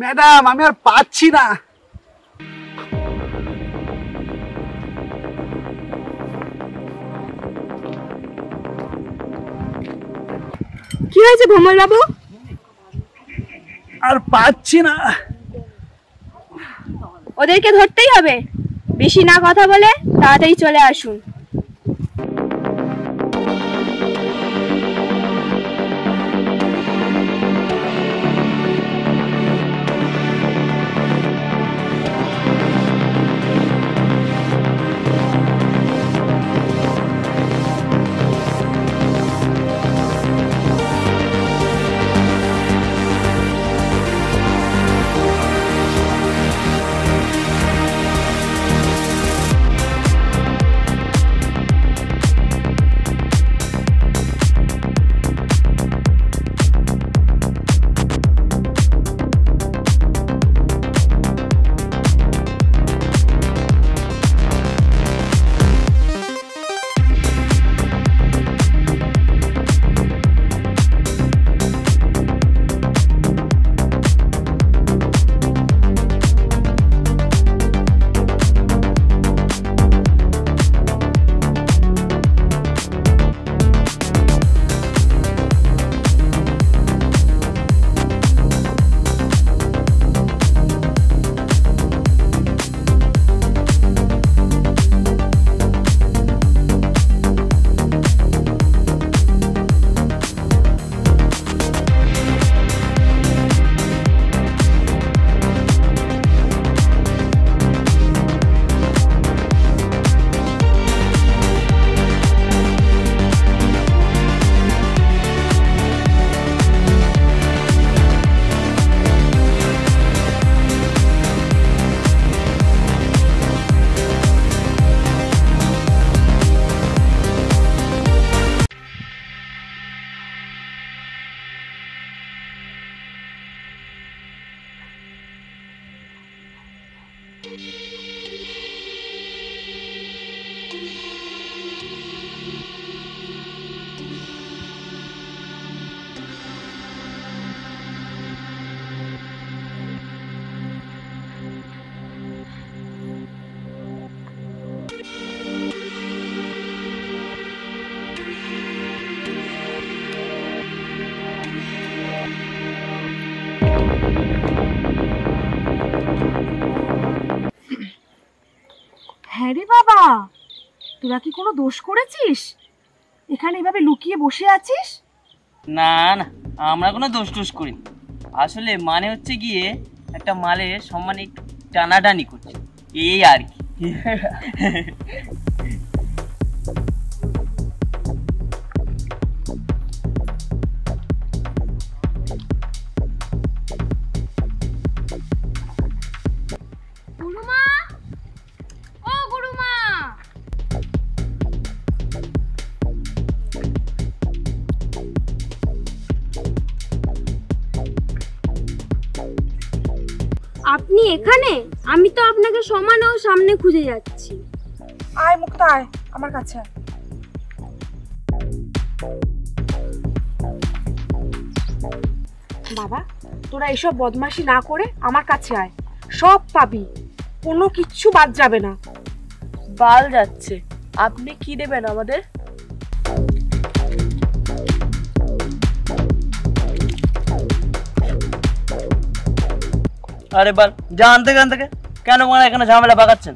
Madam আমি আর পাচ্ছি না। কি হয়েছে ভোমল বাবু? আর পাচ্ছি না। ওদেরকে ধরতেই হবে, বেশি না কথা বলে তাড়াতাড়ি চলে আসুন। তোরা কি কোনো দোষ করেছিস? এখানে এভাবে লুকিয়ে বসে আছিস? না না, আমরা কোনো দোষ টোষ করিনি। আসলে মানে হচ্ছে গিয়ে একটা মালের সম্মানে একটু টানাটানি করছে, এই আর কি। গুরুমা, ও গুরুমা, আপনি এখানে? আমি তো আপনাকে সমানেও সামনে খুঁজে যাচ্ছি। আয় মুক্তা, আয় আমার কাছে আয়। বাবা, তোরা এসব বদমাশি না করে আমার কাছে আয়, সব পাবি, কোনো কিচ্ছু বাদ যাবে না। বাল যাচ্ছে, আপনি কি দেবেন আমাদের? আরে বাল, জান থেকে কেন মানে এখানে ঝামেলা পাকাচ্ছেন?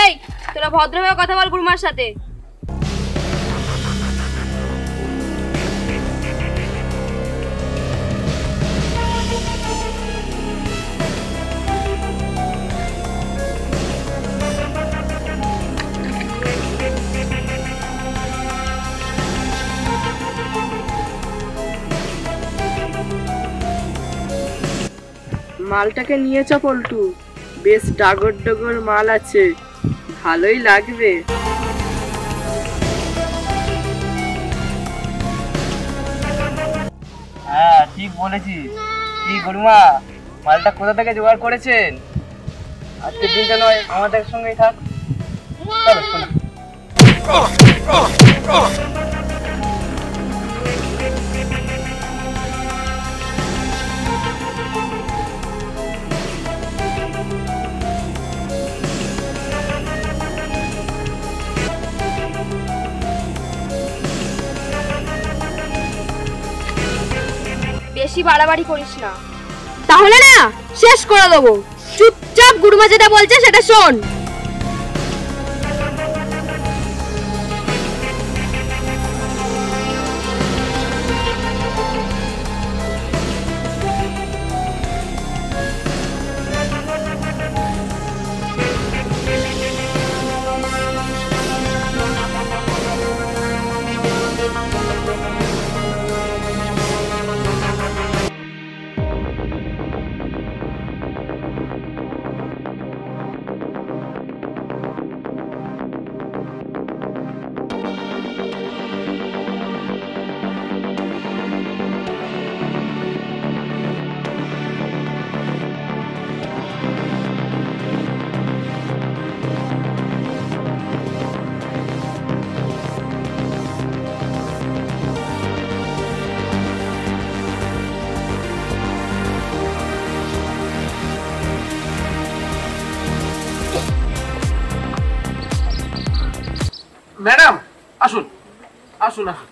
এই, তোরা ভদ্রভাবে কথা বল গুরুমার সাথে। মালটাকে নিয়ে চ পল্টু, বেশ ডাগর ডগর মাল আছে, ভালোই লাগবে। হ্যাঁ ঠিক বলেছিস। কি গুরুমা, মালটা কোথা থেকে জোগাড় করেছেন? আজকে দিনটা নয় আমাদের সঙ্গেই থাক। চলো শোনা। বেশি বাড়াবাড়ি করিস না, তাহলে না শেষ করে দেবো। চুপচাপ গুরুমা যেটা বলছে সেটা শোন। ম্যাডাম আসুন আসুন আসুন।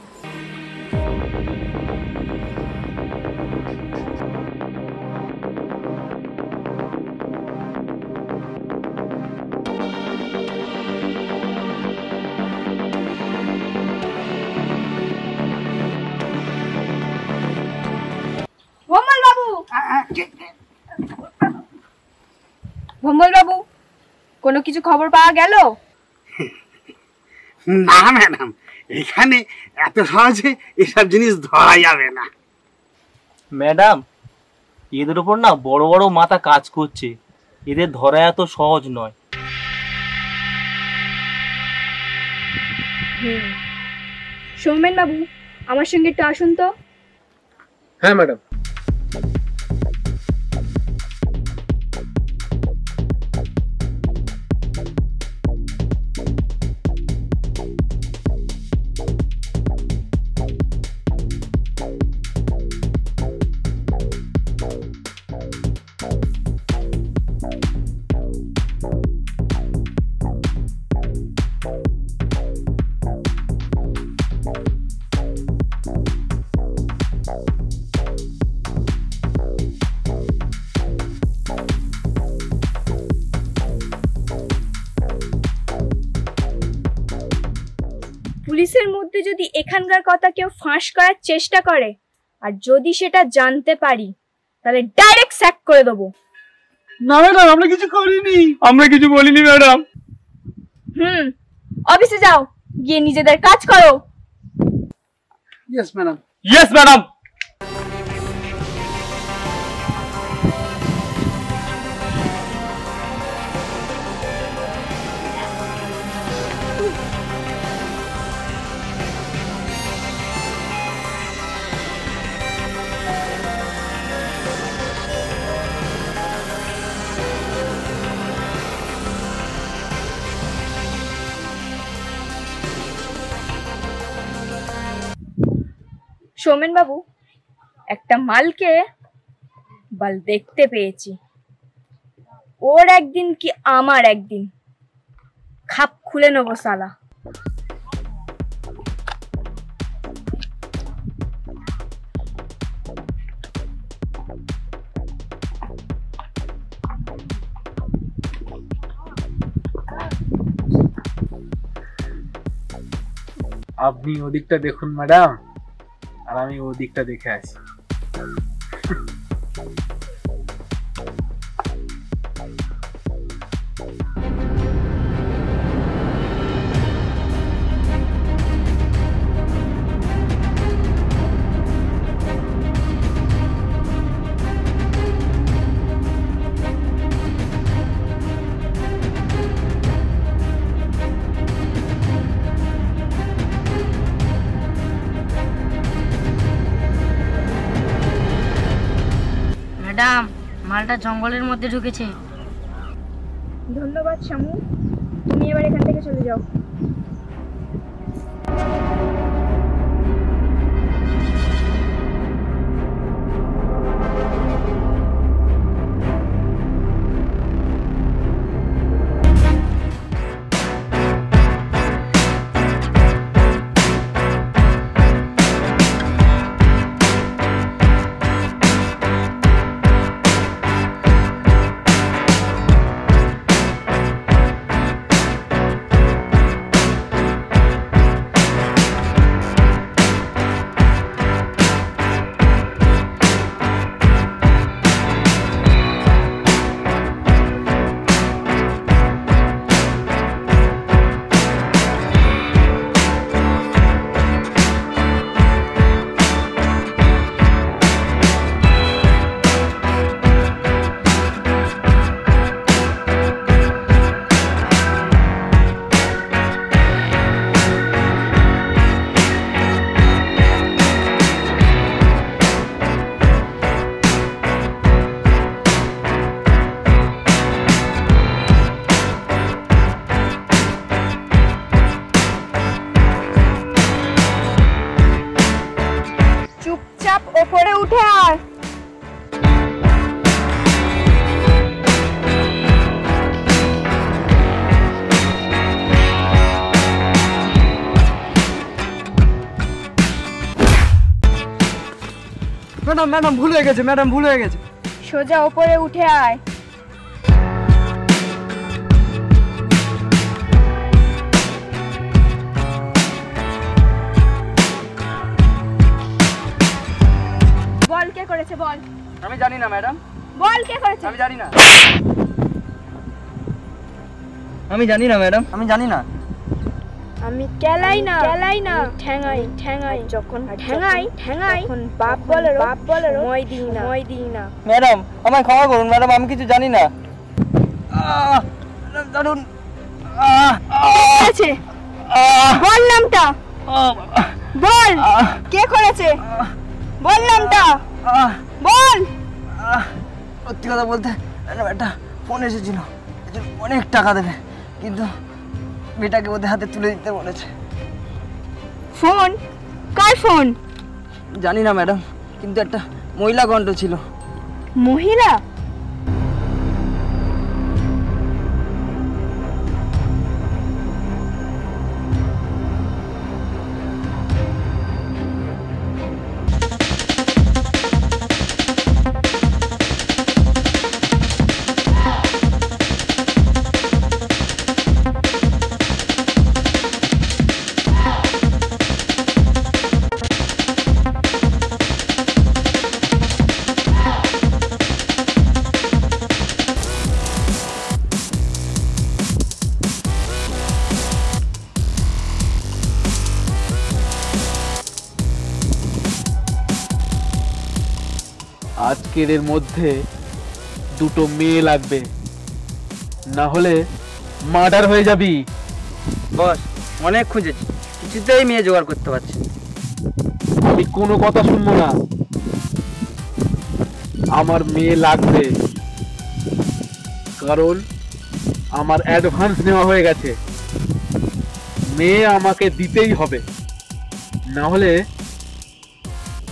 ভম্বল বাবু, ভম্বল বাবু, কোনো কিছু খবর পাওয়া গেল? না ম্যাডাম, এখানে এত সহজে এসব জিনিস ধরা যাবে না। ম্যাডাম, এদের উপর না বড় বড় মাথা কাজ করছে, এদের ধরা এত সহজ নয়। সৌমেন বাবু, আমার সঙ্গে একটু আসুন তো। হ্যাঁ ম্যাডাম। পুলিশের মধ্যে যদি এখানকার কথা কেউ ফাঁস করার চেষ্টা করে আর যদি সেটা জানতে পারি তাহলে ডাইরেক্ট স্যাক করে দেবো। না ম্যাডাম, আমরা কিছু করিনি। আমরা কিছু বলিনি ম্যাডাম। অফিসে যাও, গিয়ে নিজেদের কাজ করো। Yes madam. Yes madam. Soumen বাবু, একটা মালকে বাল দেখতে পেয়েছি। ওর একদিন কি আমার একদিন খাপ খুলে নেবো সালা। আপনি ওদিকটা দেখুন ম্যাডাম, আর আমি ওদিকটা দেখে আসি। ম্যাডাম, মালটা জঙ্গলের মধ্যে ঢুকেছে। ধন্যবাদ শামু, তুমি এবার এখান থেকে চলে যাও। ওপরে উঠে আয়। ম্যাডাম ভুল হয়ে গেছে, ম্যাডাম ভুল হয়ে গেছে। সোজা ওপরে উঠে আয়। বল কে করেছে, বল। আমি জানি না ম্যাডাম। বল কে করেছে। আমি জানি না। আমি জানি না ম্যাডাম, আমি জানি না। আমি কেলাই না ঠ্যাঙাই ঠ্যাঙাই, যখন ঠ্যাঙাই তখন বাপ বলে সময় দিই না। ম্যাডাম আমায় ক্ষমা করুন ম্যাডাম, আমি কিছু জানি না। দারুন আছে, বল নামটা, বল কে করেছে, বল নামটা, বল। সত্যি কথা বলতে একটা ফোন এসেছিল, অনেক টাকা দেবে, কিন্তু মেয়েটাকে ওদের হাতে তুলে দিতে বলেছে। ফোন? কার ফোন? জানি না ম্যাডাম, কিন্তু একটা মহিলা কণ্ঠ ছিল। মহিলা? আজকের এর মধ্যে দুটো মেয়ে লাগবে, না হলে মার্ডার হয়ে যাবি। বস অনেক খুঁজেছি, কিছুতেই মেয়ে জোগাড় করতে পারছি না। আমি কোনো কথা শুনবো না, আমার মেয়ে লাগবে, কারণ আমার অ্যাডভান্স নেওয়া হয়ে গেছে। মেয়ে আমাকে দিতেই হবে, না হলে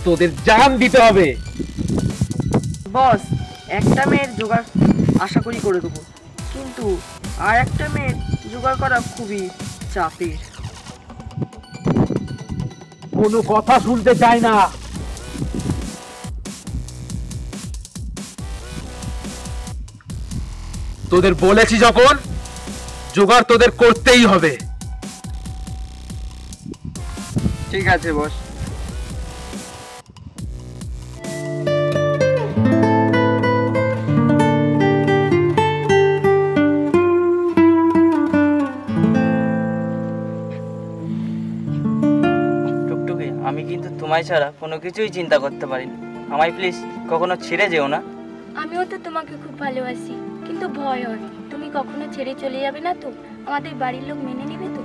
তোদের জান দিতে হবে। বস একটা মেয়ের জোগাড় আশা করি করে দেবো, কিন্তু আর একটা মেয়ের জোগাড় করা খুবই চাপের। কোনো কথা শুনতে চাই না। তোদের বলেছি যখন, জোগাড় তোদের করতেই হবে। ঠিক আছে বস। টুকটুকি, আমি কিন্তু তোমায় ছাড়া কোনো কিছুই চিন্তা করতে পারিনি। আমায় প্লিজ কখনো ছেড়ে যেও না। আমিও তো তোমাকে খুব ভালোবাসি, কিন্তু ভয় হয় তুমি কখনো ছেড়ে চলে যাবে না তো? আমাদের বাড়ির লোক মেনে নেবে তো?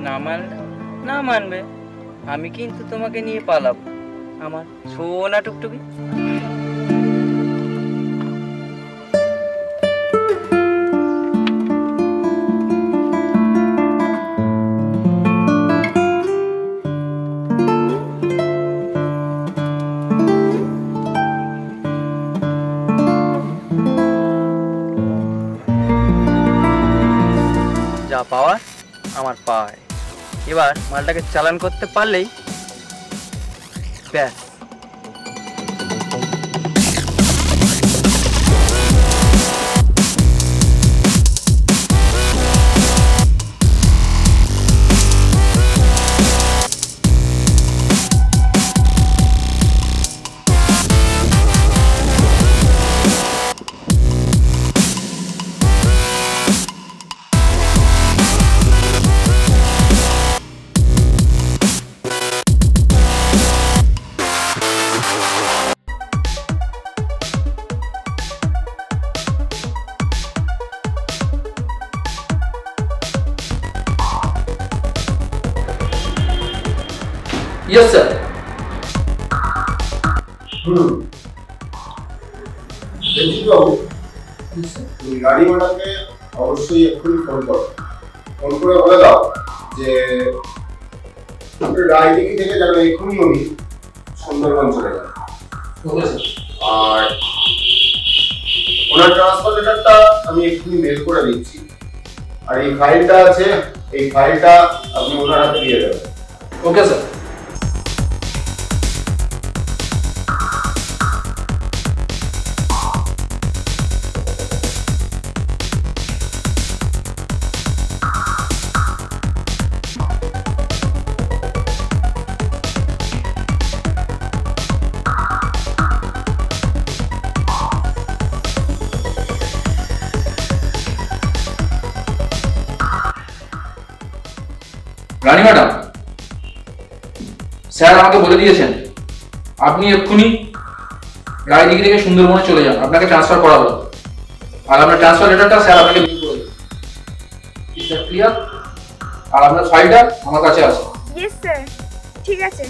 না মানলে না মানবে, আমি কিন্তু তোমাকে নিয়ে পালাবো, আমার সোনা টুকটুকি। যা পাওয়ার আমার পায়, এবার মালটাকে চালান করতে পারলেই ব্যাস। Yes, sir. তুমি গাড়ি ভাড়াকে অবশ্যই এক্ষুনি ফোন করো, ফোন করে বলে দাও যে রায়দিঘি থেকে যেন এক্ষুনি উনি সুন্দরবন চলে যান। আর ওনার ট্রান্সফার লেটারটা আমি এক্ষুনি মেল করে দিচ্ছি, আর এই ফাইলটা আছে, এই ফাইলটা আপনি ওনার হাতে দিয়ে দেবেন। Okay sir. Rani madam, sir আমাকে বলে দিয়েছেন আপনি এক্ষুনি রায়দিঘি থেকে সুন্দরবনে চলে যান, আপনাকে ট্রান্সফার করা হলো, আর আপনার ট্রান্সফার লেটারটা স্যার আপনাকে মেল করে দেবেন। Is that clear? আর আপনার ফাইলটা আমার কাছে আছে। ইয়েস স্যার, ঠিক আছে।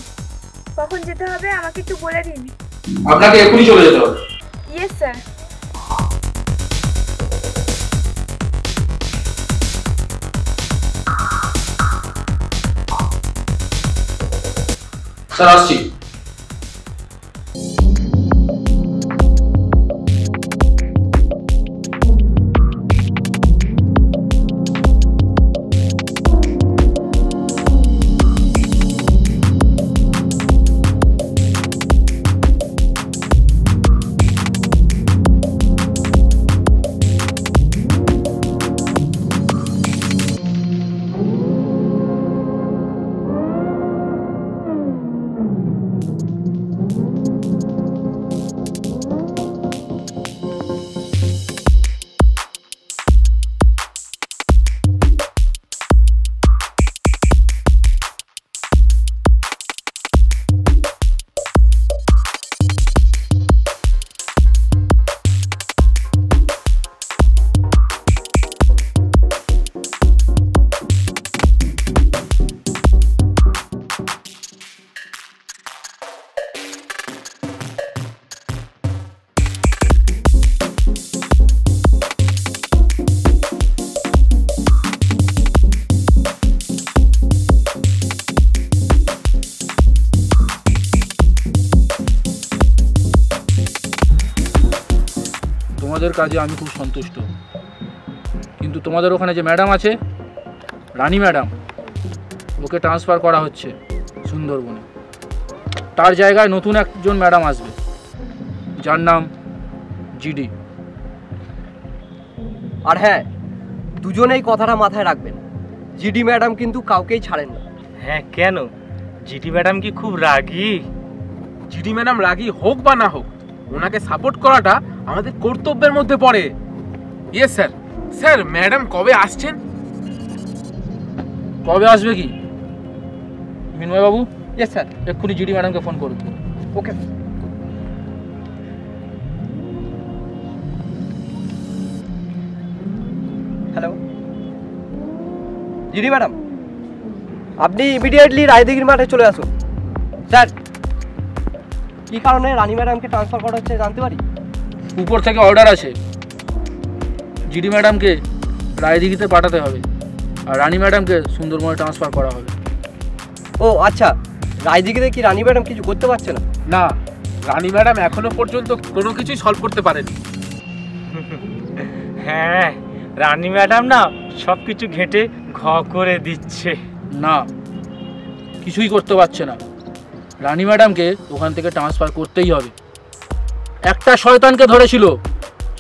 কখন যেতে হবে আমাকে একটু বলে দিন। আপনাকে এক্ষুনি চলে যেতে হবে। Yes sir. স্যার আসছি। তোমাদের কাজে আমি খুব সন্তুষ্ট, কিন্তু তোমাদের ওখানে যে ম্যাডাম আছে, রানী ম্যাডাম, ওকে ট্রান্সফার করা হচ্ছে সুন্দরবনে। তার জায়গায় নতুন একজন ম্যাডাম আসবে, যার নাম জিডি। আর হ্যাঁ, দুজনেই কথাটা মাথায় রাখবেন, জিডি ম্যাডাম কিন্তু কাউকেই ছাড়েন না। হ্যাঁ, কেন? জিডি ম্যাডাম কি খুব রাগী? জিডি ম্যাডাম রাগী হোক বা না হোক, ওনাকে সাপোর্ট করাটা আমাদের কর্তব্যের মধ্যে পড়ে। Yes sir. স্যার, ম্যাডাম কবে আসছেন? কবে আসবে কি মিনময় বাবু? Yes sir. এক্ষুনি জিডি ম্যাডামকে ফোন করুন। ওকে। হ্যালো জিডি ম্যাডাম, আপনি ইমিডিয়েটলি রায়দিঘির মাঠে চলে আসুন। স্যার, কী কারণে রানী ম্যাডামকে ট্রান্সফার করা হচ্ছে জানতে পারি? উপর থেকে অর্ডার আছে, জিডি ম্যাডামকে রায়দিঘিতে পাঠাতে হবে, আর রানী ম্যাডামকে সুন্দরবনে ট্রান্সফার করা হবে। ও আচ্ছা, রায়দিঘিতে কি রানী ম্যাডাম কিছু করতে পারছে না? না, রানী ম্যাডাম এখনো পর্যন্ত কোনো কিছুই সলভ করতে পারেনি। হ্যাঁ, রানী ম্যাডাম না সব কিছু ঘেঁটে ঘ করে দিচ্ছে। না, কিছুই করতে পারছে না। রানী ম্যাডামকে ওখান থেকে ট্রান্সফার করতেই হবে। একটা শয়তানকে ধরেছিল,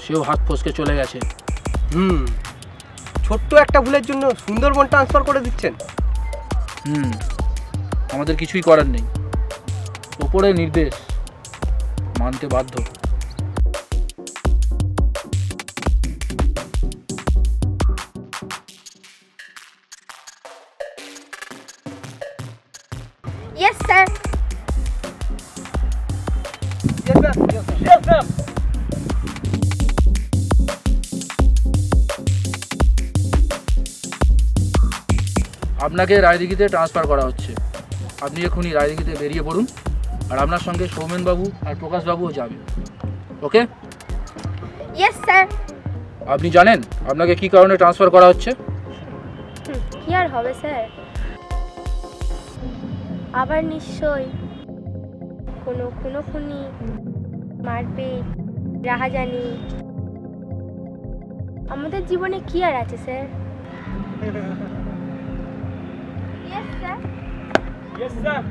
সেও হাত ফসকে চলে গেছে। ছোট্ট একটা ভুলের জন্য সুন্দরবন ট্রান্সফার করে দিচ্ছেন? আমাদের কিছুই করার নেই, ওপরের নির্দেশ মানতে বাধ্য। Yes sir. আপনাকে রায়দিঘিতে ট্রান্সফার করা হচ্ছে। আপনি এখনই রায়দিঘিতে বেরিয়ে পড়ুন, আর আপনার সঙ্গে সৌমেনবাবু আর প্রকাশবাবুও যাবে। ওকে? Yes sir. আপনি জানেন আপনাকে কী কারণে ট্রান্সফার করা হচ্ছে? কি আর হবে স্যার, আবার নিশ্চয়ই কোনো খুনোখুনি, মারপিট, রাহাজানি। আমাদের জীবনে কি আর আছে sir? Yes sir. Yes sir.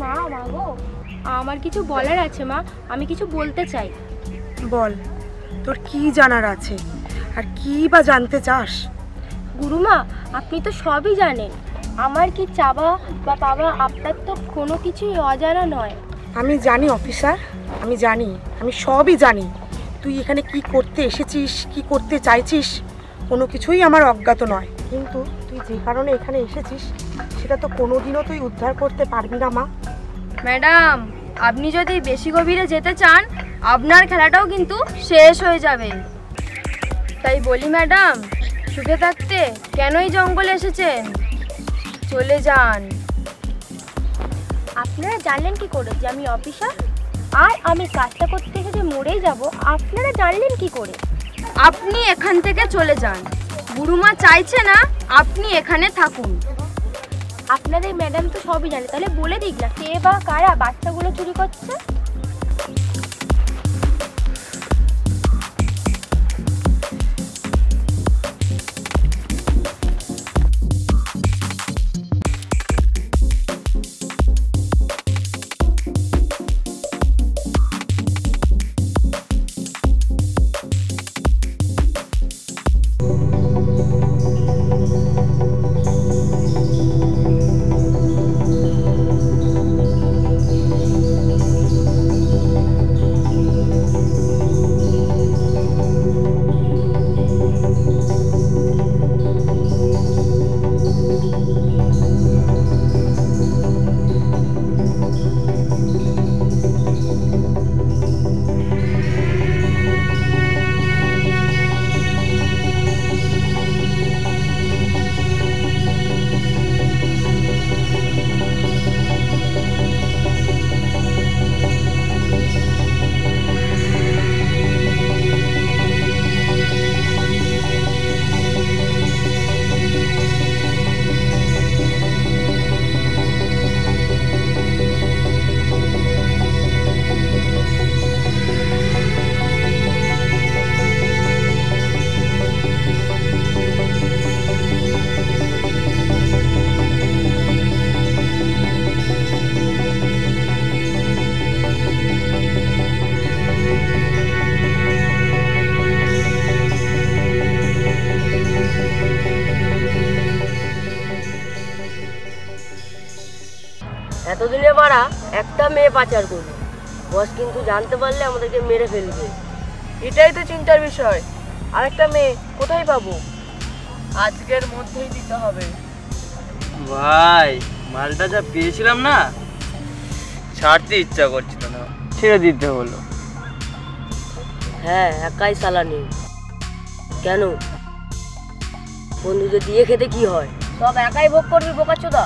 মা, মাগো, আমার কিছু বলার আছে মা, আমি কিছু বলতে চাই। বল, তোর কি জানার আছে আর কি বা জানতে চাস? গুরুমা, আপনি তো সবই জানেন। আমার কি চাওয়া বা পাওয়া আপনার তো কোনো কিছুই অজানা নয়। আমি জানি অফিসার, আমি জানি, আমি সবই জানি। তুই এখানে কি করতে এসেছিস, কি করতে চাইছিস, কোনো কিছুই আমার অজ্ঞাত নয়। কিন্তু তুই যে কারণে এখানে এসেছিস সেটা তো কোনোদিনও তুই উদ্ধার করতে পারবি না মা। ম্যাডাম, আপনি যদি বেশি গভীরে যেতে চান, আপনার খেলাটাও কিন্তু শেষ হয়ে যাবে। তাই বলি ম্যাডাম, সুখে থাকতে কেনই জঙ্গলে এসেছেন? চলে যান। আপনারা জানলেন কি করে যে আমি অফিসার আর আমি কাজটা করতে এসে মরেই যাব? আপনারা জানলেন কি করে? আপনি এখান থেকে চলে যান। গুরুমা চাইছে না আপনি এখানে থাকুন। আপনাদের ম্যাডাম তো সবই জানে, তাহলে বলে দিক না কে বা কারা বাচ্চাগুলো চুরি করছে। এতদিনে বাড়া একটা মেয়ে পাচার করবে, বস কিন্তু জানতে পারলে আমাদেরকে মেরে ফেলবে। এটাই তো চিন্তার বিষয়। আরেকটা মেয়ে কোথায় পাবো? আজকের মধ্যেই দিতে হবে। ভাই মালটা যা পেয়েছিলাম না, ছাড়তে ইচ্ছা করছিল না, ছেড়ে দিতে হলো। হ্যাঁ, একাই চালানি। কেন, বন্ধুদের দিয়ে খেতে কি হয়? সব একাই ভোগ করবি বোকাচোদা?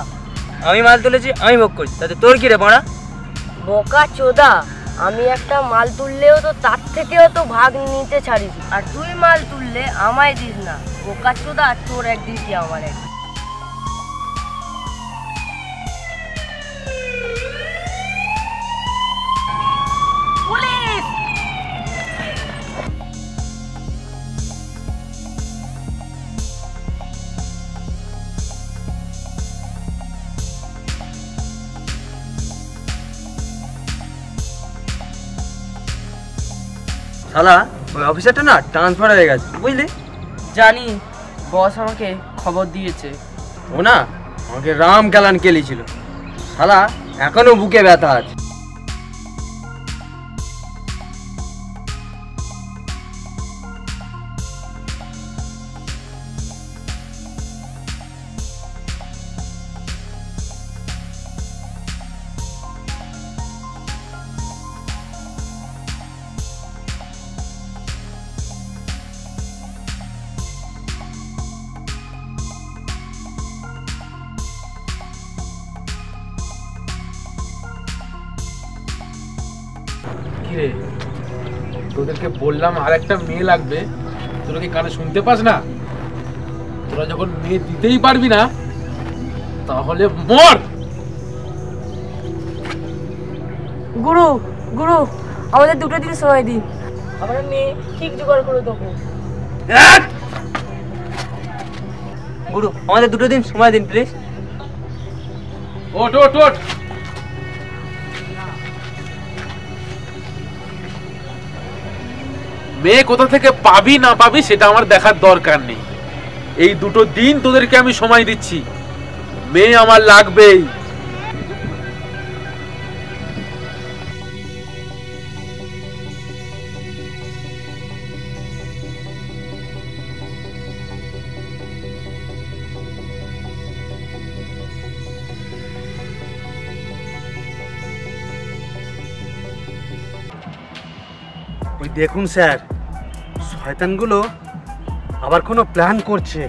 আমি মাল তুলেছি, আমি ভোগ করছি, তাতে তোর কি রে বাড়া? বোকাচোদা, আমি একটা মাল তুললেও তো তার থেকেও তো ভাগ নিতে ছাড়িস, আর তুই মাল তুললে আমায় দিস না। বোকাচোদা, তোর একদিন কি আমার একদিন। শালা ওই অফিসারটা না ট্রান্সফার হয়ে গেছে, বুঝলি? জানি, বস আমাকে খবর দিয়েছে। ও না আমাকে রাম গালান কেলিছিল, শালা এখনো বুকে ব্যথা আছে। কিরে, তোদেরকে বললাম আর একটা মেয়ে লাগবে, তোরা কি কানে শুনতে পাস না? তোরা যখন মেয়ে দিতেই পারবি না তাহলে মর। গুরু, গুরু, আমাদের 2 দিন সময় দিন, আমরা মেয়ে ঠিক জোগাড় করে দেবো। গুরু, আমাদের 2 দিন সময় দিন প্লিজ। ওঠ ওঠ ওঠ। মেয়ে কোথা থেকে পাবি না পাবি সেটা আমার দেখার দরকার নেই। এই 2 দিন তোদেরকে আমি সময় দিচ্ছি, মেয়ে আমার লাগবেই। ওই দেখুন স্যার, শয়তানগুলো আবার কোনো প্ল্যান করছে।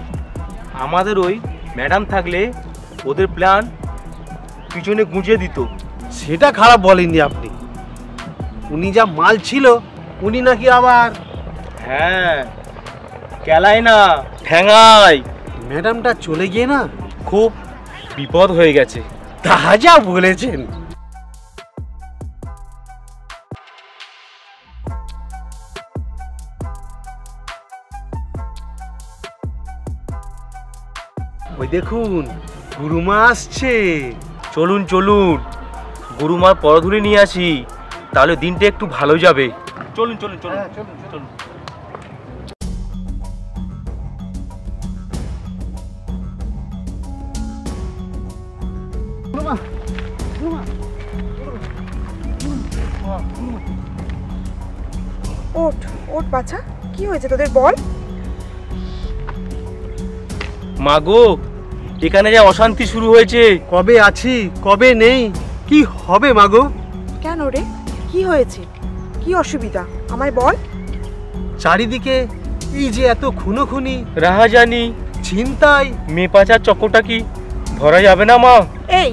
আমাদের ওই ম্যাডাম থাকলে ওদের প্ল্যান পিছনে গুঁজে দিত। সেটা খারাপ বলেননি আপনি, উনি যা মাল ছিল উনি নাকি আবার। হ্যাঁ, কেলাই না ঠ্যাঙাই। ম্যাডামটা চলে গিয়ে না খুব বিপদ হয়ে গেছে। তা যা বলেছেন। ওই দেখুন, গুরুমা আসছে। চলুন চলুন, গুরুমার পরধুলি নিয়ে আসি, তাহলে দিনটা একটু ভালো যাবে। চলুন চলুন চলুন চলুন চলুন। ওঠ ওঠ বাছা, কি হয়েছে তোদের বল। মাগো, এখানে যা অশান্তি শুরু হয়েছে। কবে আছি কবে নেই, কি হবে মাগো? কেন রে, কি হয়েছে, কি অসুবিধা আমায় বল। চারিদিকে এই যে এত খুনোখুনি, রাহাজানি, ছিনতাই, মেয়ে পাচার চক্করটা কি ধরা যাবে না মা? এই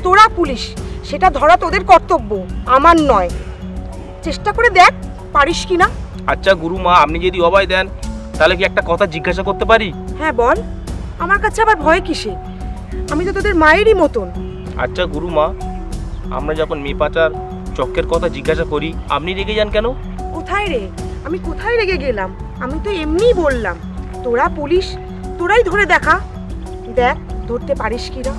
তোরা পুলিশ, সেটা ধরা তোদের কর্তব্য, আমার নয়। চেষ্টা করে দেখ পারিস কি না। আচ্ছা গুরুমা, আপনি যদি অভয় দেন তাহলে কি একটা কথা জিজ্ঞাসা করতে পারি? হ্যাঁ বল, আমার কাছে আবার ভয় কিসে, আমি তো তোদের মায়েরই মতন। আচ্ছা গুরুমা, আমরা যখন মেয়ে পাচার চক্রের কথা জিজ্ঞাসা করি আপনি রেগে যান কেন? কোথায় রে, আমি কোথায় রেগে গেলাম? আমি তো এমনিই বললাম। তোরা পুলিশ, তোরাই ধরে দেখা, দেখ ধরতে পারিস কিনা।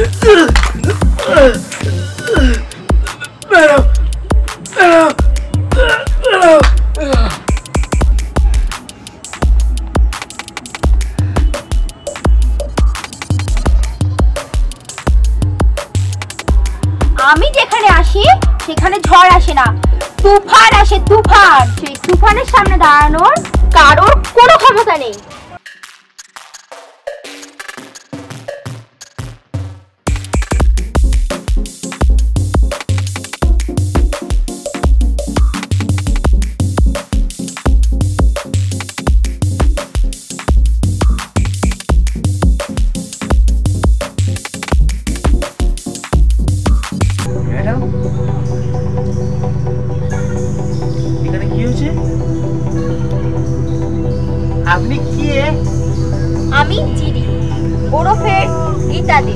আমি যেখানে আসি সেখানে ঝড় আসে না, তুফান আসে, তুফান। সেই তুফানের সামনে দাঁড়ানোর কারোর কোনো ক্ষমতা নেই। আপনি কে? আমি জিরি, ওরফে গীতা দে।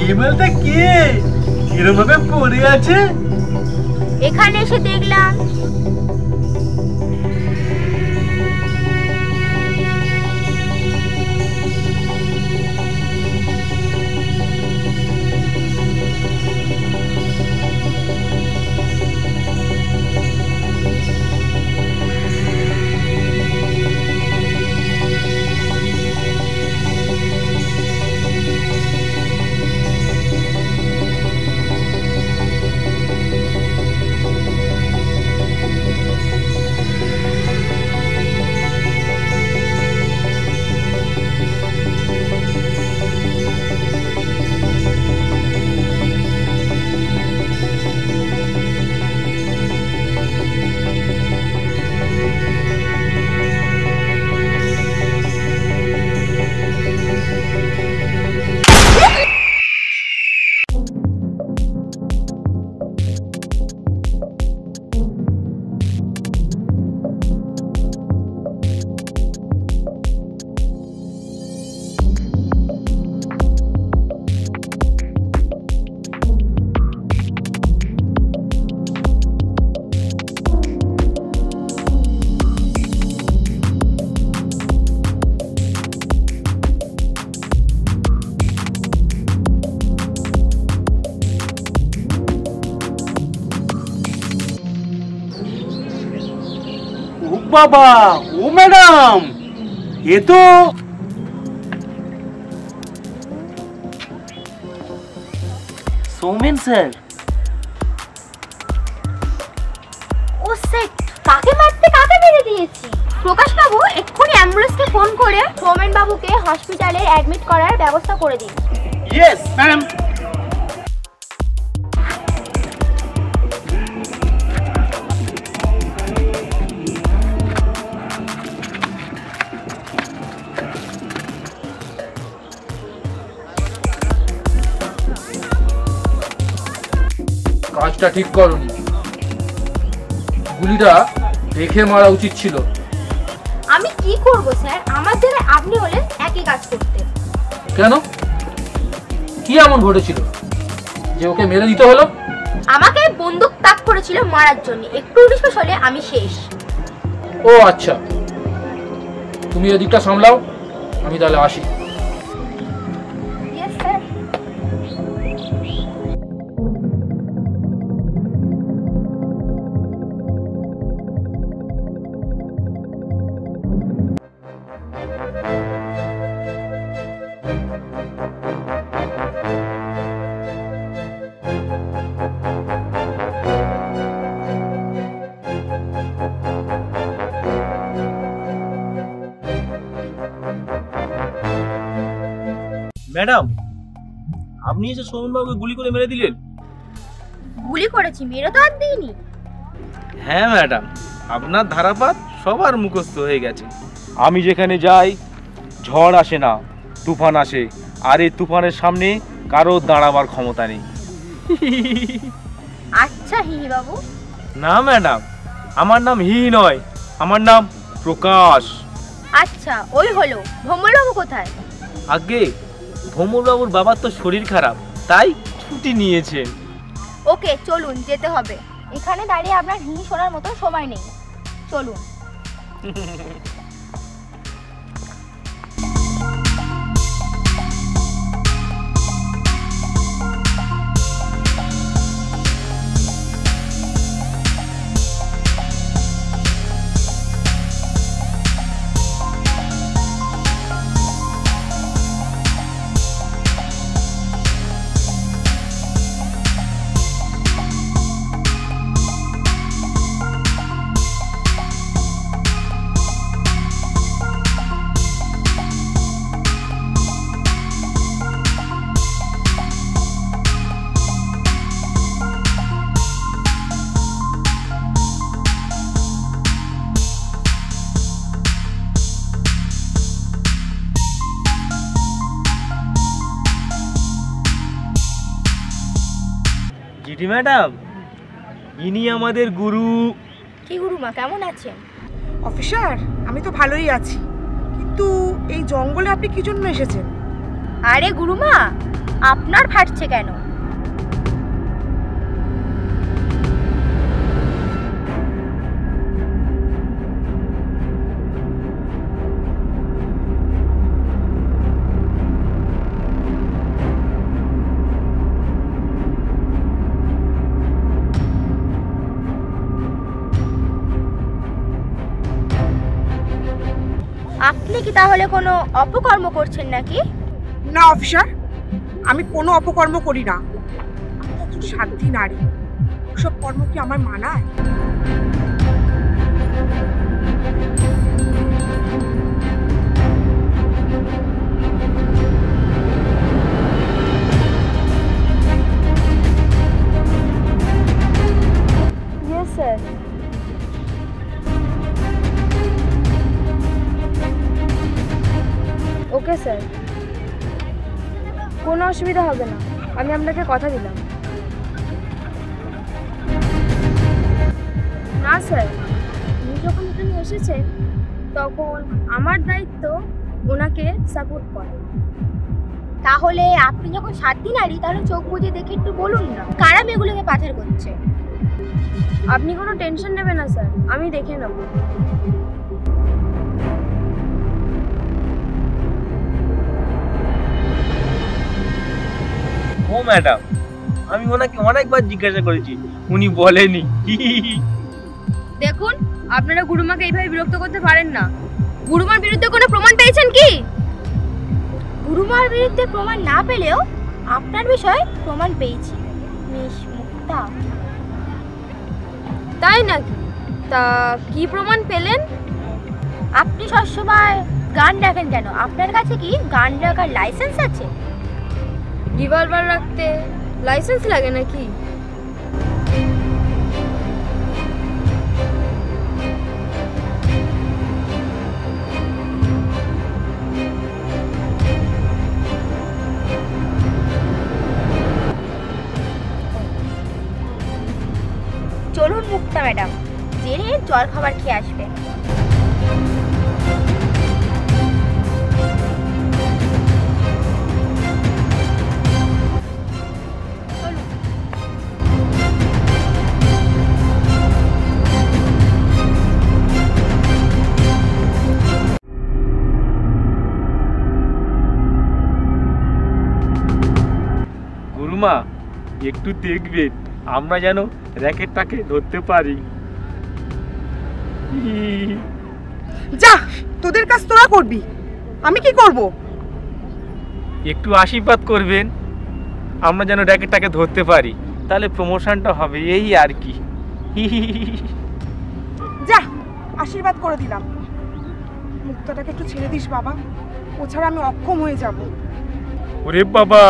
ইমেলটা কে? এরকম ভাবে পড়ে আছে। এখানে এসে দেখলাম বাবা, ও ম্যাডাম, এ তো সৌমেন স্যার। ও সেট, কাকে মারতে কাকে মেরে দিয়েছি। প্রকাশ বাবু এক্ষুনি অ্যাম্বুলেন্সকে ফোন করে সৌমেন বাবুকে হসপিটালে অ্যাডমিট করার ব্যবস্থা করে দিন। Yes madam. কাজটা ঠিক করনি, গুলিটা দেখে মারা উচিত ছিল। আমি কি করব স্যার, আমার জায়গায় আপনি হলেন একই কাজ করতে। কেন, কি এমন ঘটেছিল যে ওকে মেরে দিতে হলো? আমাকে বন্দুক তাক করেছিল মারার জন্য, একটু উনিশ হলে আমি শেষ। ও আচ্ছা, তুমি এদিকটা সামলাও, আমি তাহলে আসি। Yes sir. ম্যাডাম, আপনি এসে সৌমেন বাবুকে গুলি করে মেরে দিলেন? গুলি করেছি, মেরে তো আর দিইনি। হ্যাঁ ম্যাডাম, আপনার ধারাপাত সবার মুখস্থ হয়ে গেছে। আমি যেখানে যাই ঝড় আসে না, তুফান আসে, আর এই তুফানের সামনে কারো দাঁড়াবার ক্ষমতা নেই। আচ্ছা হিহি বাবু। না ম্যাডাম, আমার নাম হি নয়, আমার নাম প্রকাশ। আচ্ছা, ওই হলো। ভ্রমর বাবু কোথায়? আগে ভ্রমর বাবুর বাবার তো শরীর খারাপ, তাই ছুটি নিয়েছেন। ওকে চলুন, যেতে হবে। এখানে দাঁড়িয়ে আপনার হিহি শোনার মতো সময় নেই, চলুন। জিডি ম্যাডাম, ইনি আমাদের গুরু। কি গুরুমা, কেমন আছেন? অফিসার, আমি তো ভালোই আছি, কিন্তু এই জঙ্গলে আপনি কি জন্য এসেছেন? আরে গুরুমা, আপনার ফাটছে কেন? আপনি কি তাহলে কোনো অপকর্ম করছেন নাকি? না অফিসার, আমি কোনো অপকর্ম করি না। আমি তো একজন সাধ্বী নারী, ওসব কর্ম কি আমার মানায়? Yes, sir. ওকে স্যার, কোনো অসুবিধা হবে না, আমি আপনাকে কথা দিলাম। না স্যার, উনি যখন এখানে এসেছেন তখন আমার দায়িত্ব ওনাকে সাপোর্ট করা। তাহলে আপনি যখন সাধ্বী নারী, তাহলে চোখ বুজে দেখে একটু বলুন না কারা মেয়েগুলোকে পাচার করছে। আপনি কোনো টেনশন নেবেন না স্যার, আমি দেখে নেব। ও ম্যাডাম, আমি ওনাকে অনেকবার জিজ্ঞাসা করেছি, উনি বলেনি। দেখুন, আপনারা গুরুমাকে এইভাবে বিরক্ত করতে পারেন না। গুরুমার বিরুদ্ধে কোনো প্রমাণ পেয়েছেন কি? গুরুমার বিরুদ্ধে প্রমাণ না পেলেও আপনার বিষয়ে প্রমাণ পেয়েছি, মিস মুক্তা। তাই নাকি? তা কি প্রমাণ পেলেন? আপনি সবসময় গান রাখেন কেন? আপনার কাছে কি গান রাখার লাইসেন্স আছে? রিভলভার রাখতে লাইসেন্স লাগে নাকি? চলুন মুক্তা ম্যাডাম, জেনে জল খাবার খেয়ে আসবে। গুরুমা, একটু দেখবেন আমরা যেন র্যাকেটটাকে ধরতে পারি। যা, তোদের কাজ তোরা করবি, আমি কি করব? একটু আশীর্বাদ করবেন আমরা যেন র্যাকেটটাকে ধরতে পারি, তাহলে প্রমোশনটা হবে, এই আর কি। যা, আশীর্বাদ করে দিলাম। মুক্তাটাকে একটু ছেড়ে দিস বাবা, ও ছাড়া আমি অক্ষম হয়ে যাব। ওরে বাবা,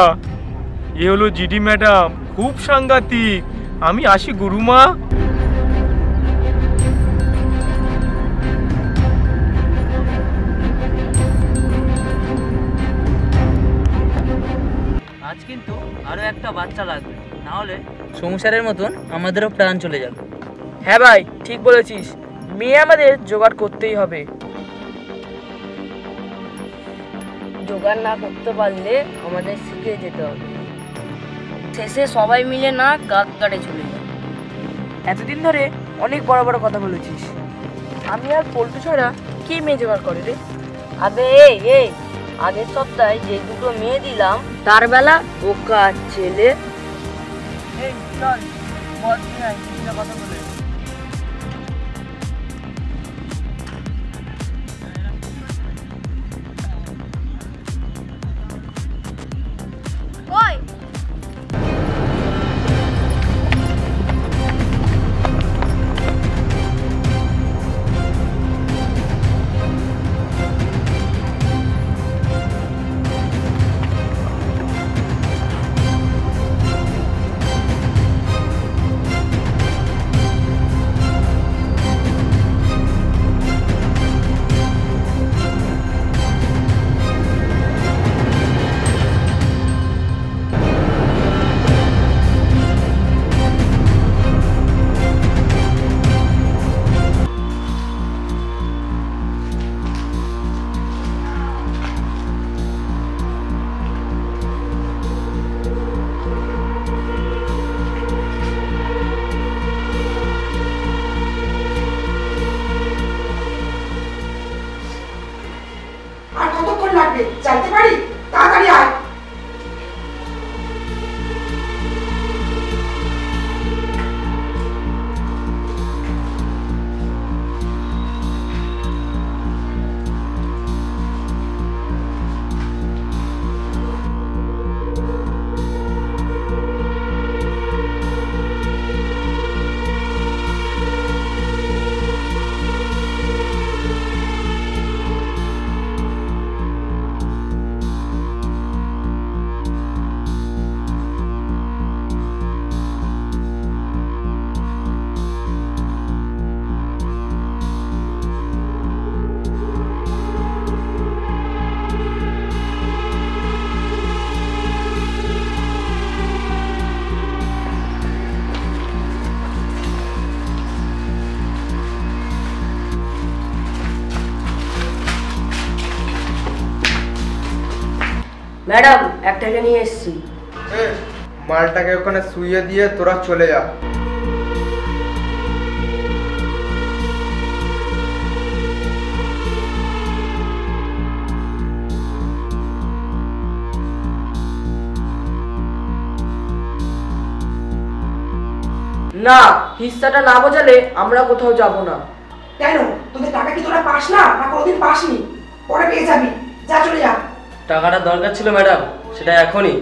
এ হলো জিডি ম্যাডাম, খুব সাংঘাতিক। আমি আসি গুরুমা। আজ কিন্তু আরো একটা বাচ্চা লাগবে, না হলে সংসারের মতন আমাদেরও প্রাণ চলে যাবে। হ্যাঁ ভাই, ঠিক বলেছিস, মেয়ে আমাদের জোগাড় করতেই হবে। জোগাড় না করতে পারলে আমাদের শিখে যেতে হবে, শেষে সবাই মিলে না কাকগাড়ে চলে যাবে। এতদিন ধরে অনেক বড় বড় কথা বলেছিস, আমি আর পল্টু ছাড়া কি মেয়ে জোগাড় করে রে? আবে এই আগের সপ্তাহে যে দুটো মেয়ে দিলাম তার বেলা বোকা ছেলে। এই চল বল, কথা বলে। ওই লাগবে, চাইতে পারি? তাড়াতাড়ি আয়। ম্যাডাম একটাকে নিয়ে এসেছি। মালটাকে ওখানে শুইয়ে দিয়ে তোরা চলে যা। না, হিস্সাটা না বোঝালে আমরা কোথাও যাব না। কেন, তোদের টাকা কি তোরা পাস না, না কোনোদিন পাসনি? পরে পেয়ে যাবি, যা চলে যা। টাকাটা দরকার ছিল ম্যাডাম, সেটা এখনই।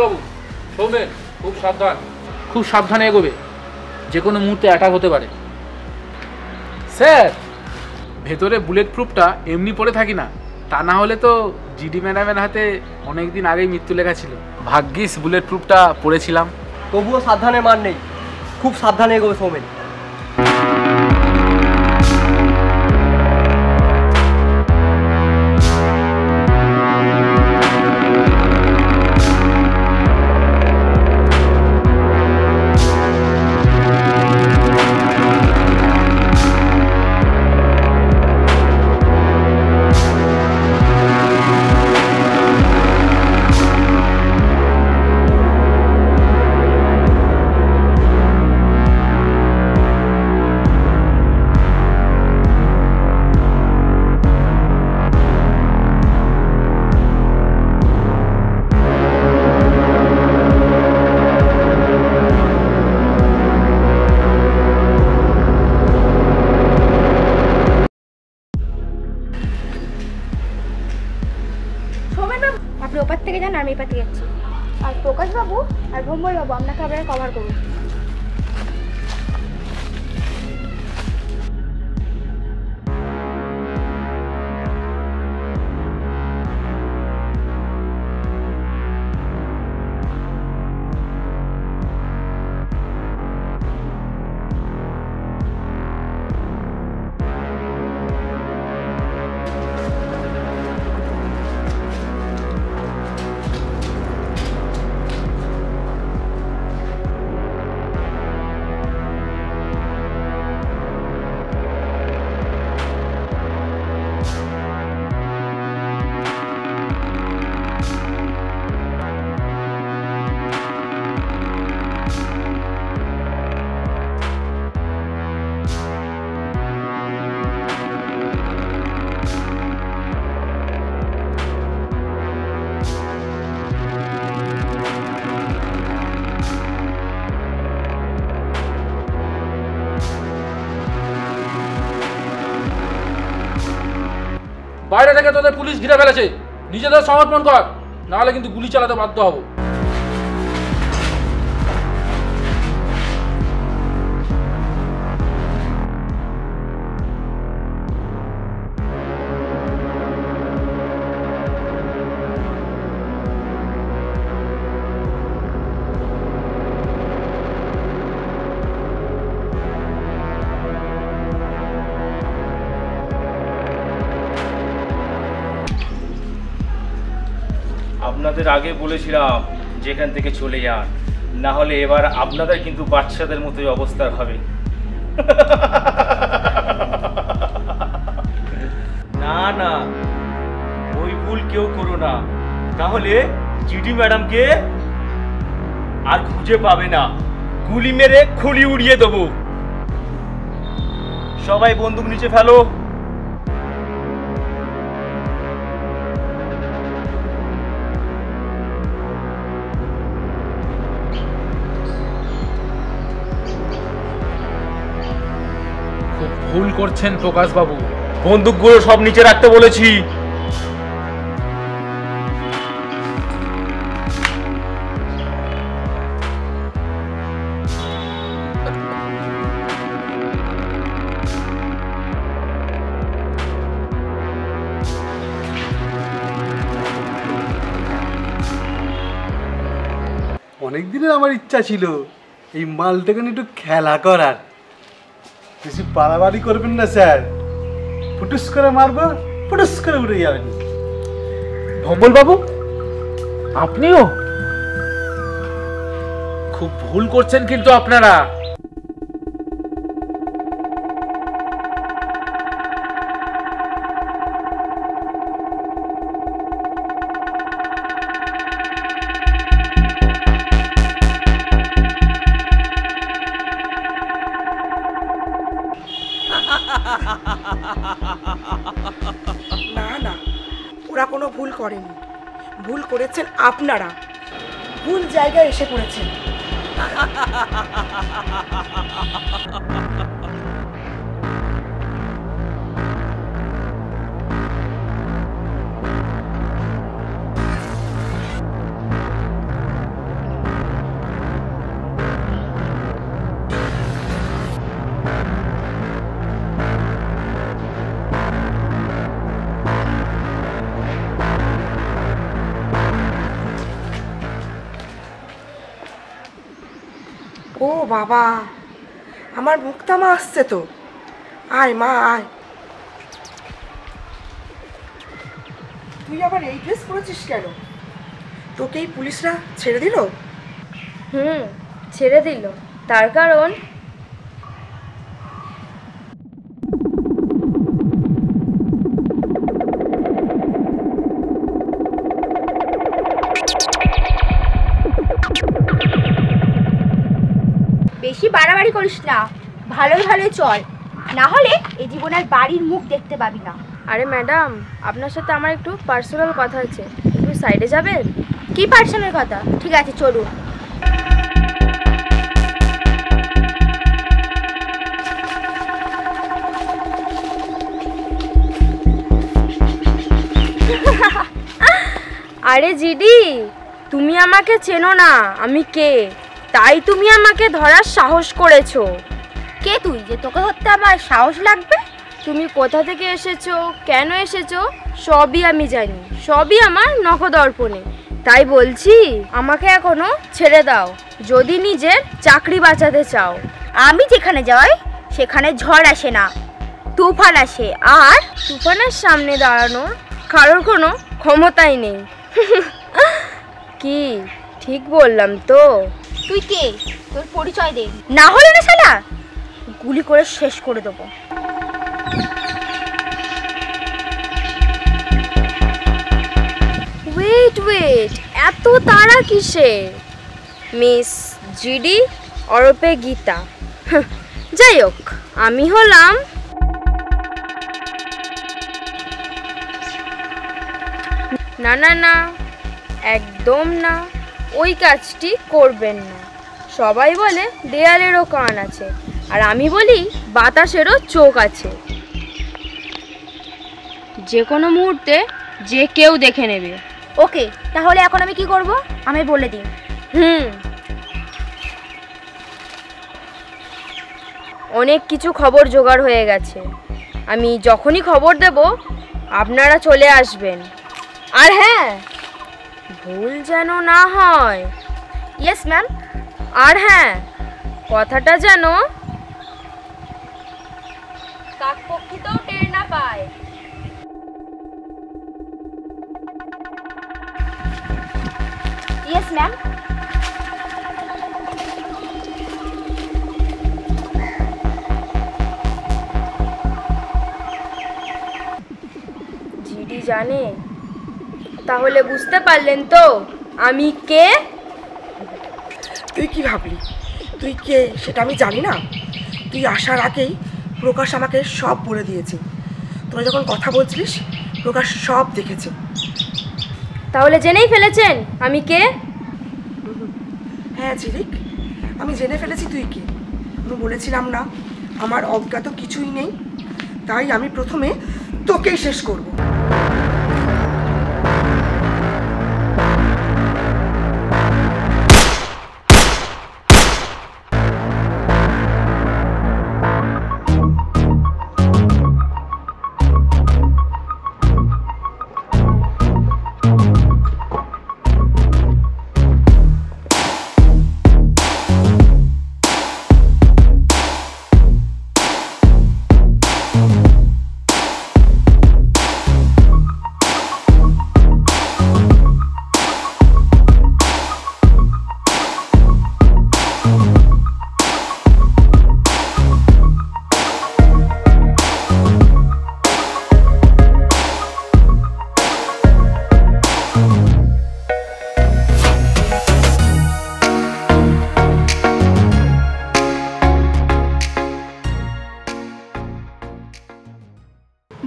বাবু, সৌমেন, খুব সাবধান, খুব সাবধানে এগোবে, যে কোনো মুহূর্তে অ্যাটাক হতে পারে। স্যার, ভেতরে বুলেট প্রুফটা এমনি পড়ে থাকি না, তা না হলে তো জিডি ম্যাডামের হাতে অনেকদিন আগেই মৃত্যু লেখা ছিল। ভাগ্যিস বুলেট প্রুফটা পড়েছিলাম। তবুও সাবধানে মান নেই, খুব সাবধানে এগোবে সৌমেন। আপনি ওপার থেকে যান, আমি এপার থেকে যাচ্ছি। আর প্রকাশ বাবু আর ভম্বল বাবু আপনাকে আবার কভার করুন। বাইরে থেকে তোদের পুলিশ ঘিরে ফেলেছে, নিজেদের সমর্পণ কর, নাহলে কিন্তু গুলি চালাতে বাধ্য হব। আপনাদের আগে বলেছিলাম যেখান থেকে চলে যান, না হলে এবার আপনাদের কিন্তু বাচ্চাদের মতোই অবস্থা হবে। না না, ওই ভুল কেউ করো না, তাহলে জিডি ম্যাডামকে আর খুঁজে পাবে না। গুলি মেরে খুলি উড়িয়ে দেবো। সবাই বন্দুক নিচে ফেলো। খুব ভুল করছেন প্রকাশ বাবু। বন্দুকগুলো সব নিচে রাখতে বলেছি। অনেক দিনের আমার ইচ্ছা ছিল এই মালটাকে নিয়ে একটু খেলা করার। বেশি বাড়াবাড়ি করবেন না স্যার, ফুটুস করে মারবো, ফুটুস করে উড়ে যাবেন। ভম্বল বাবু, আপনিও খুব ভুল করছেন কিন্তু আপনারা। না না, ওরা কোনো ভুল করেনি, ভুল করেছেন আপনারা, ভুল জায়গায় এসে পড়েছেন। ও বাবা, আমার মুক্তামা আসছে তো। আয় মা আয়। তুই আবার এই ড্রেস পরেছিস কেন? তোকে এই পুলিশরা ছেড়ে দিল? ছেড়ে দিল, তার কারণ বেশি বাড়াবাড়ি করিস না, ভালোই ভালোই চল, না হলে এই জীবন আর বাড়ির মুখ দেখতে পাবি না। আরে ম্যাডাম, আপনার সাথে আমার একটু পার্সোনাল কথা আছে, একটু সাইডে যাবেন? কি পার্সোনাল কথা? ঠিক আছে চলুন। আরে জিডি, তুমি আমাকে চেনো না আমি কে, তাই তুমি আমাকে ধরার সাহস করেছো। কে তুই যে তোকে ধরতে আমার সাহস লাগবে? তুমি কোথা থেকে এসেছো, কেন এসেছো, সবই আমি জানি, সবই আমার নখদর্পণে। তাই বলছি আমাকে এখনো ছেড়ে দাও, যদি নিজের চাকরি বাঁচাতে চাও। আমি যেখানে যাই সেখানে ঝড় আসে না, তুফান আসে, আর তুফানের সামনে দাঁড়ানোর কারোর কোনো ক্ষমতাই নেই। কি ঠিক বললাম তো? তুই কে? তোর পরিচয় দে, না হলে না শালা গুলি করে শেষ করে দেবো। ওয়েট ওয়েট, এত তাড়া কিসে? মিস জিডি ওরফে গীতা। যাই হোক, আমি হলাম না না না, একদম না, ওই কাজটি করবেন না। সবাই বলে দেয়ালেরও কান আছে, আর আমি বলি বাতাসেরও চোখ আছে। যে কোনো মুহূর্তে যে কেউ দেখে নেবে। ওকে, তাহলে এখন আমি কি করব আমি বলে দিই। অনেক কিছু খবর জোগাড় হয়ে গেছে, আমি যখনই খবর দেব আপনারা চলে আসবেন। আর হ্যাঁ, ভুল যেন না হয়। Yes ma'am. আর হ্যাঁ, কথাটা যেন কাকপক্ষীতেও টের না পায়। ম্যাম। জিডি জানে? তাহলে বুঝতে পারলেন তো আমি কে? তুই কি ভাবলি তুই কে সেটা আমি জানি না? তুই আসার আগেই প্রকাশ আমাকে সব বলে দিয়েছে। তোরা যখন কথা বলছিলিস প্রকাশ সব দেখেছে। তাহলে জেনেই ফেলেছেন আমি কে? হ্যাঁ ঝিলিক, আমি জেনে ফেলেছি তুই কে। আমি বলেছিলাম না আমার অজ্ঞাত কিছুই নেই, তাই আমি প্রথমে তোকেই শেষ করব।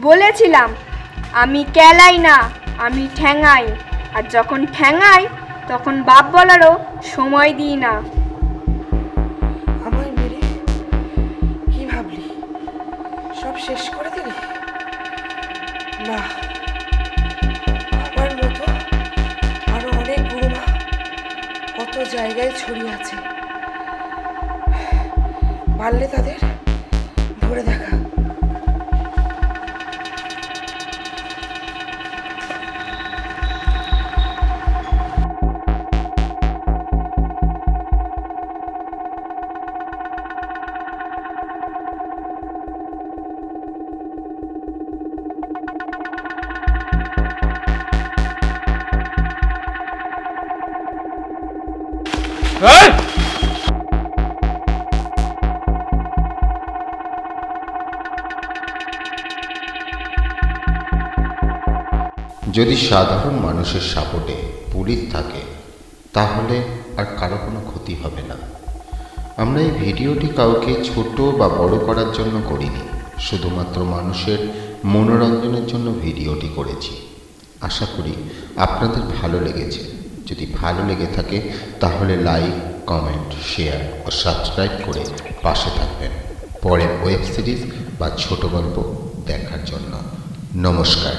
বলেছিলাম আমি কেলাই না, আমি ঠ্যাঙাই। আর যখন ঠ্যাঙাই তখন বাপ বলারও সময় দিই না। আমায় মেরে কি ভাবলি সব শেষ করে দিলি? না, আমার মতো আরো অনেক গুরুমা কত জায়গায় ছড়িয়ে আছে, পারলে তাদের ধরে দেখা। যদি সাধারণ মানুষের সাপোর্টে পুলিশ থাকে তাহলে আর কারো কোনো ক্ষতি হবে না। আমরা এই ভিডিওটি কাউকে ছোট বা বড় করার জন্য করিনি, শুধুমাত্র মানুষের মনোরঞ্জনের জন্য ভিডিওটি করেছি। আশা করি আপনাদের ভালো লেগেছে। যদি ভালো লেগে থাকে তাহলে লাইক, কমেন্ট, শেয়ার ও সাবস্ক্রাইব করে পাশে থাকবেন পরের ওয়েব সিরিজ বা ছোট গল্প দেখার জন্য। নমস্কার।